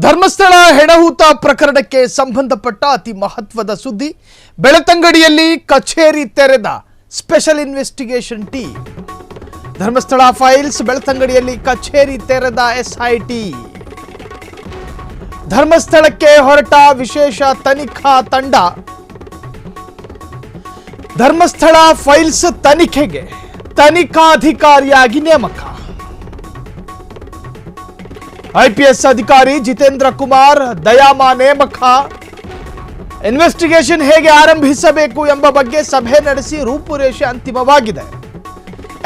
ಧರ್ಮಸ್ಥಳ ಹೆಣಹೂತ ಪ್ರಕರಣಕ್ಕೆ ಸಂಬಂಧಪಟ್ಟ ಅತಿ ಮಹತ್ವದ ಸುದ್ದಿ. ಬೆಳತಂಗಡಿಯಲ್ಲಿ ಕಚೇರಿ ತೆರೆದ special investigation team. Dharmasthala files ಬೆಳತಂಗಡಿಯಲ್ಲಿ ಕಚೇರಿ ತೆರೆದ ಎಸ್ಐಟಿ. ಧರ್ಮಸ್ಥಳಕ್ಕೆ ಹೊರಟ ವಿಶೇಷ ತನಿಖಾ ತಂಡ ಧರ್ಮಸ್ಥಳ ಫೈಲ್ಸ್ ತನಿಖೆಗೆ ತನಿಖಾಧಿಕಾರಿಯಾಗಿ ನೇಮಕ. ಐಪಿಎಸ್ ಅಧಿಕಾರಿ ಜಿತೇಂದ್ರ ಕುಮಾರ್ ದಯಾಮ ನೇಮಕ. ಇನ್ವೆಸ್ಟಿಗೇಷನ್ ಹೇಗೆ ಆರಂಭಿಸಬೇಕು ಎಂಬ ಬಗ್ಗೆ ಸಭೆ ನಡೆಸಿ ರೂಪುರೇಷೆ ಅಂತಿಮವಾಗಿದೆ.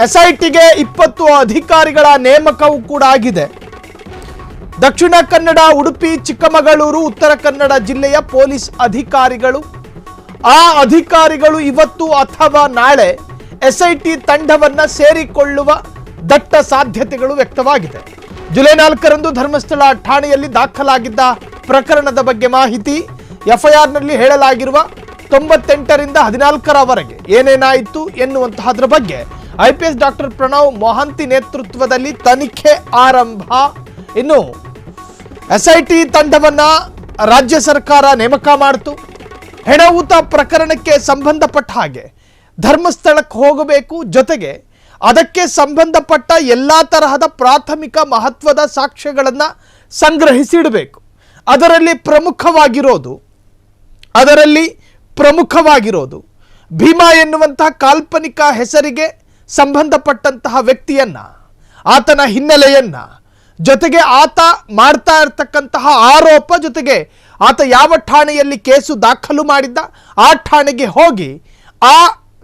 ಎಸ್ಐಟಿಗೆ 20 ಅಧಿಕಾರಿಗಳ ನೇಮಕವೂ ಕೂಡ ಆಗಿದೆ. ದಕ್ಷಿಣ ಕನ್ನಡ, ಉಡುಪಿ, ಚಿಕ್ಕಮಗಳೂರು, ಉತ್ತರ ಕನ್ನಡ ಜಿಲ್ಲೆಯ ಪೊಲೀಸ್ ಅಧಿಕಾರಿಗಳು, ಆ ಅಧಿಕಾರಿಗಳು ಇವತ್ತು ಅಥವಾ ನಾಳೆ ಎಸ್ಐಟಿ ತಂಡವನ್ನ ಸೇರಿಕೊಳ್ಳುವ ದಟ್ಟ ಸಾಧ್ಯತೆಗಳು ವ್ಯಕ್ತವಾಗಿದೆ. ಜುಲೈ 4ರಂದು ಧರ್ಮಸ್ಥಳ ಠಾಣೆಯಲ್ಲಿ ದಾಖಲಾಗಿದ್ದ ಪ್ರಕರಣದ ಬಗ್ಗೆ ಮಾಹಿತಿ. ಎಫ್ಐಆರ್ನಲ್ಲಿ ಹೇಳಲಾಗಿರುವ 98ರಿಂದ 14ರವರೆಗೆ ಏನೇನಾಯಿತು ಎನ್ನುವಂತಹದ್ರ ಬಗ್ಗೆ ಐಪಿಎಸ್ ಡಾಕ್ಟರ್ ಪ್ರಣವ್ ಮೊಹಾಂತಿ ನೇತೃತ್ವದಲ್ಲಿ ತನಿಖೆ ಆರಂಭ. ಇನ್ನು ಎಸ್ಐಟಿ ತಂಡವನ್ನ ರಾಜ್ಯ ಸರ್ಕಾರ ನೇಮಕ ಮಾಡಿತು. ಹೆಣಹೂತ ಪ್ರಕರಣಕ್ಕೆ ಸಂಬಂಧಪಟ್ಟ ಹಾಗೆ ಧರ್ಮಸ್ಥಳಕ್ಕೆ ಹೋಗಬೇಕು, ಜೊತೆಗೆ ಅದಕ್ಕೆ ಸಂಬಂಧಪಟ್ಟ ಎಲ್ಲ ತರಹದ ಪ್ರಾಥಮಿಕ ಮಹತ್ವದ ಸಾಕ್ಷ್ಯಗಳನ್ನು ಸಂಗ್ರಹಿಸಿಡಬೇಕು. ಅದರಲ್ಲಿ ಪ್ರಮುಖವಾಗಿರೋದು ಭೀಮಾ ಎನ್ನುವಂತಹ ಕಾಲ್ಪನಿಕ ಹೆಸರಿಗೆ ಸಂಬಂಧಪಟ್ಟಂತಹ ವ್ಯಕ್ತಿಯನ್ನ, ಆತನ ಹಿನ್ನೆಲೆಯನ್ನ, ಜೊತೆಗೆ ಆತ ಮಾಡ್ತಾ ಇರತಕ್ಕಂತಹ ಆರೋಪ, ಜೊತೆಗೆ ಆತ ಯಾವ ಠಾಣೆಯಲ್ಲಿ ಕೇಸು ದಾಖಲು ಮಾಡಿದ್ದ ಆ ಠಾಣೆಗೆ ಹೋಗಿ ಆ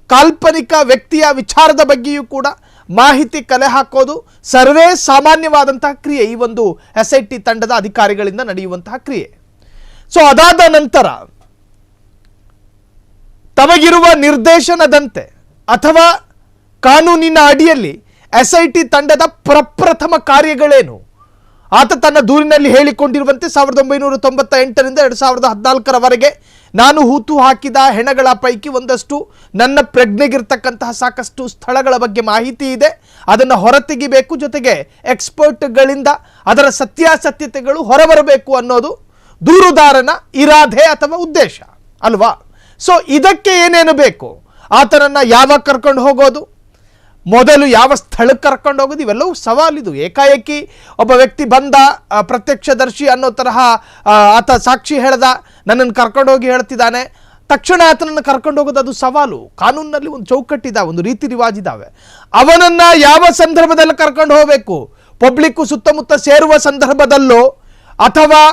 ಕಾಲ್ಪನಿಕ ವ್ಯಕ್ತಿಯ ವಿಚಾರದ ಬಗ್ಗೆಯೂ ಕೂಡ ಮಾಹಿತಿ ಕಲೆ ಹಾಕೋದು ಸರ್ವೇ ಸಾಮಾನ್ಯವಾದಂತಹ ಕ್ರಿಯೆ. ಈ ಒಂದು ಎಸ್ಐಟಿ ತಂಡದ ಅಧಿಕಾರಿಗಳಿಂದ ನಡೆಯುವಂತಹ ಕ್ರಿಯೆ. ಸೊ ಅದಾದ ನಂತರ ತಮಗಿರುವ ನಿರ್ದೇಶನದಂತೆ ಅಥವಾ ಕಾನೂನಿನ ಅಡಿಯಲ್ಲಿ ಎಸ್ಐಟಿ ತಂಡದ ಪ್ರಪ್ರಥಮ ಕಾರ್ಯಗಳೇನು? ಆತ ತನ್ನ ದೂರಿನಲ್ಲಿ ಹೇಳಿಕೊಂಡಿರುವಂತೆ 1998ರಿಂದ 2014ರವರೆಗೆ ನಾನು ಹೂತು ಹಾಕಿದ ಹೆಣಗಳ ಪೈಕಿ ಒಂದಷ್ಟು ನನ್ನ ಪ್ರಜ್ಞೆಗಿರ್ತಕ್ಕಂತಹ ಸಾಕಷ್ಟು ಸ್ಥಳಗಳ ಬಗ್ಗೆ ಮಾಹಿತಿ ಇದೆ, ಅದನ್ನು ಹೊರತೆಗಿಬೇಕು, ಜೊತೆಗೆ ಎಕ್ಸ್ಪರ್ಟ್ಗಳಿಂದ ಅದರ ಸತ್ಯಾಸತ್ಯತೆಗಳು ಹೊರಬರಬೇಕು ಅನ್ನೋದು ದೂರುದಾರನ ಇರಾದೆ ಅಥವಾ ಉದ್ದೇಶ ಅಲ್ವಾ? ಸೊ ಇದಕ್ಕೆ ಏನೇನು ಬೇಕು, ಆತನನ್ನು ಯಾವಾಗ ಕರ್ಕೊಂಡು ಹೋಗೋದು, ಮೊದಲು ಯಾವ ಸ್ಥಳಕ್ಕೆ ಕರ್ಕೊಂಡು ಹೋಗೋದು, ಇವೆಲ್ಲವೂ ಸವಾಲಿದು. ಏಕಾಏಕಿ ಒಬ್ಬ ವ್ಯಕ್ತಿ ಬಂದ, ಪ್ರತ್ಯಕ್ಷದರ್ಶಿ ಅನ್ನೋ ತರಹ ಆತ ಸಾಕ್ಷಿ ಹೇಳ್ದ, ನನ್ನನ್ನು ಕರ್ಕೊಂಡು ಹೋಗಿ ಹೇಳ್ತಿದ್ದಾನೆ, ತಕ್ಷಣ ಆತನನ್ನು ಕರ್ಕೊಂಡು ಹೋಗೋದು ಅದು ಸವಾಲು. ಕಾನೂನಿನಲ್ಲಿ ಒಂದು ಚೌಕಟ್ಟಿದ್ದಾವೆ, ಒಂದು ರೀತಿ ರಿವಾಜಿದ್ದಾವೆ. ಅವನನ್ನು ಯಾವ ಸಂದರ್ಭದಲ್ಲಿ ಕರ್ಕೊಂಡು ಹೋಗಬೇಕು, ಪಬ್ಲಿಕ್ಕು ಸುತ್ತಮುತ್ತ ಸೇರುವ ಸಂದರ್ಭದಲ್ಲೋ ಅಥವಾ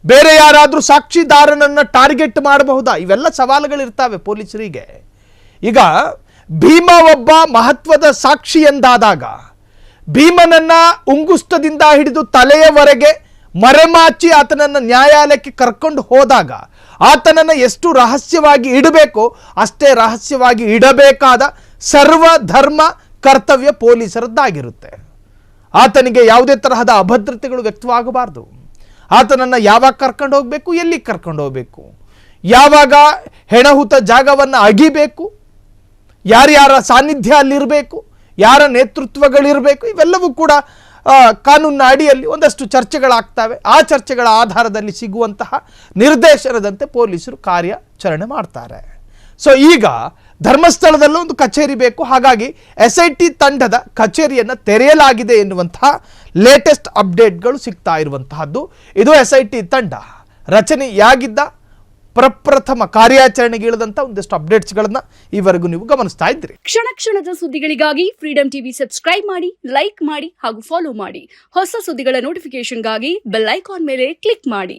ಬೇರೆ ಯಾರಾದರೂ ಸಾಕ್ಷಿದಾರನನ್ನು ಟಾರ್ಗೆಟ್ ಮಾಡಬಹುದಾ? ಇವೆಲ್ಲ ಸವಾಲುಗಳಿರ್ತವೆ ಪೊಲೀಸರಿಗೆ. ಈಗ ಭೀಮ ಒಬ್ಬ ಮಹತ್ವದ ಸಾಕ್ಷಿ ಎಂದಾದಾಗ ಭೀಮನನ್ನ ಉಂಗುಷ್ಟದಿಂದ ಹಿಡಿದು ತಲೆಯವರೆಗೆ ಮರೆಮಾಚಿ ಆತನನ್ನು ನ್ಯಾಯಾಲಯಕ್ಕೆ ಕರ್ಕೊಂಡು ಹೋದಾಗ ಆತನನ್ನು ಎಷ್ಟು ರಹಸ್ಯವಾಗಿ ಇಡಬೇಕೋ ಅಷ್ಟೇ ರಹಸ್ಯವಾಗಿ ಇಡಬೇಕಾದ ಸರ್ವಧರ್ಮ ಕರ್ತವ್ಯ ಪೊಲೀಸರದ್ದಾಗಿರುತ್ತೆ. ಆತನಿಗೆ ಯಾವುದೇ ತರಹದ ಅಭದ್ರತೆಗಳು ವ್ಯಕ್ತವಾಗಬಾರ್ದು. ಆತನನ್ನು ಯಾವಾಗ ಕರ್ಕೊಂಡು ಹೋಗಬೇಕು, ಎಲ್ಲಿ ಕರ್ಕೊಂಡು ಹೋಗಬೇಕು, ಯಾವಾಗ ಹೆಣಹೂತ ಜಾಗವನ್ನು ಅಗಿಬೇಕು, ಯಾರ್ಯಾರ ಸಾನ್ನಿಧ್ಯ ಅಲ್ಲಿರಬೇಕು, ಯಾರ ನೇತೃತ್ವಗಳಿರಬೇಕು, ಇವೆಲ್ಲವೂ ಕೂಡ ಕಾನೂನಿನ ಅಡಿಯಲ್ಲಿ ಒಂದಷ್ಟು ಚರ್ಚೆಗಳಾಗ್ತವೆ. ಆ ಚರ್ಚೆಗಳ ಆಧಾರದಲ್ಲಿ ಸಿಗುವಂತಹ ನಿರ್ದೇಶನದಂತೆ ಪೊಲೀಸರು ಕಾರ್ಯಾಚರಣೆ ಮಾಡ್ತಾರೆ. ಸೊ ಈಗ ಧರ್ಮಸ್ಥಳದಲ್ಲೂ ಒಂದು ಕಚೇರಿ ಬೇಕು, ಹಾಗಾಗಿ ಎಸ್ಐಟಿ ತಂಡದ ಕಚೇರಿಯನ್ನು ತೆರೆಯಲಾಗಿದೆ ಎನ್ನುವಂತಹ ಲೇಟೆಸ್ಟ್ ಅಪ್ಡೇಟ್ಗಳು ಸಿಗ್ತಾ ಇರುವಂತಹದ್ದು. ಇದು ಎಸ್ಐಟಿ ತಂಡ ರಚನೆಯಾಗಿದ್ದ ಪ್ರಪ್ರಥಮ ಕಾರ್ಯಾಚರಣೆಗೆ ಇಳಿದಂತ ಒಂದಷ್ಟು ಅಪ್ಡೇಟ್ಸ್ಗಳನ್ನ ಈವರೆಗೂ ನೀವು ಗಮನಿಸ್ತಾ ಇದ್ರಿ. ಕ್ಷಣ ಕ್ಷಣದ ಸುದ್ದಿಗಳಿಗಾಗಿ ಫ್ರೀಡಂ ಟಿವಿ ಸಬ್ಸ್ಕ್ರೈಬ್ ಮಾಡಿ, ಲೈಕ್ ಮಾಡಿ ಹಾಗೂ ಫಾಲೋ ಮಾಡಿ. ಹೊಸ ಸುದ್ದಿಗಳ ನೋಟಿಫಿಕೇಶನ್ಗಾಗಿ ಬೆಲ್ ಐಕಾನ್ ಮೇಲೆ ಕ್ಲಿಕ್ ಮಾಡಿ.